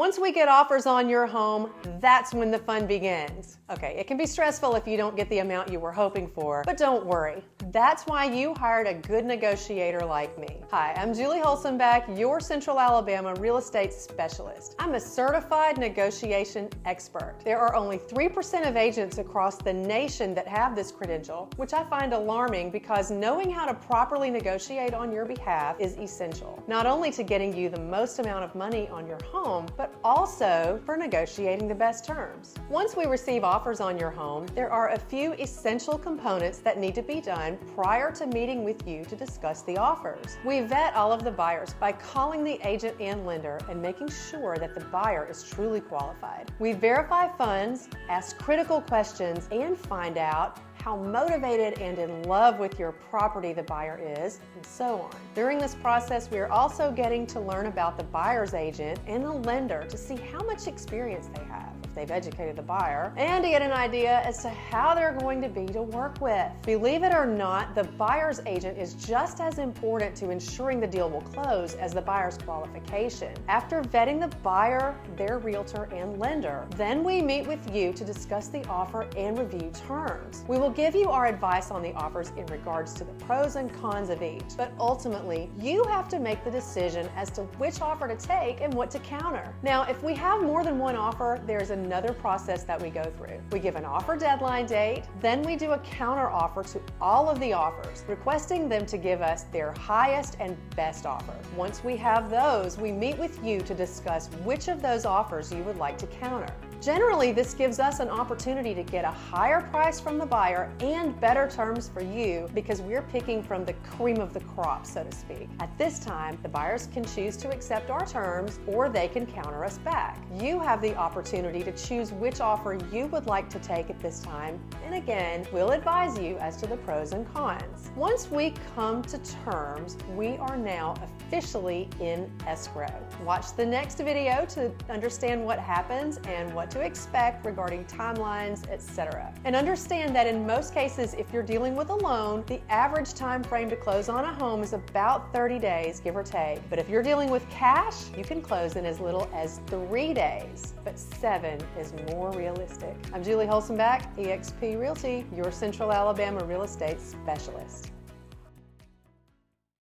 Once we get offers on your home, that's when the fun begins. Okay, it can be stressful if you don't get the amount you were hoping for, but don't worry. That's why you hired a good negotiator like me. Hi, I'm Julie Holzenbeck, your Central Alabama real estate specialist. I'm a certified negotiation expert. There are only 3% of agents across the nation that have this credential, which I find alarming because knowing how to properly negotiate on your behalf is essential, not only to getting you the most amount of money on your home, but also for negotiating the best terms. Once we receive offers on your home, there are a few essential components that need to be done prior to meeting with you to discuss the offers. We vet all of the buyers by calling the agent and lender and making sure that the buyer is truly qualified. We verify funds, ask critical questions, and find out how motivated and in love with your property the buyer is, and so on. During this process, we are also getting to learn about the buyer's agent and the lender to see how much experience they have, if they've educated the buyer, and to get an idea as to how they're going to be to work with. Believe it or not, the buyer's agent is just as important to ensuring the deal will close as the buyer's qualification. After vetting the buyer, their realtor, and lender, then we meet with you to discuss the offer and review terms. We will give you our advice on the offers in regards to the pros and cons of each, but ultimately you have to make the decision as to which offer to take and what to counter. Now, if we have more than one offer, there's another process that we go through. We give an offer deadline date, then we do a counter offer to all of the offers, requesting them to give us their highest and best offer. Once we have those, we meet with you to discuss which of those offers you would like to counter. Generally, this gives us an opportunity to get a higher price from the buyer and better terms for you because we're picking from the cream of the crop, so to speak. At this time, the buyers can choose to accept our terms or they can counter us back. You have the opportunity to choose which offer you would like to take at this time, and again, we'll advise you as to the pros and cons. Once we come to terms, we are now officially in escrow. Watch the next video to understand what happens and what to expect regarding timelines, etc. And understand that in most cases, if you're dealing with a loan, the average time frame to close on a home is about 30 days, give or take. But if you're dealing with cash, you can close in as little as 3 days, but 7 is more realistic. I'm Julie Holzenbeck, eXp Realty, your Central Alabama real estate specialist.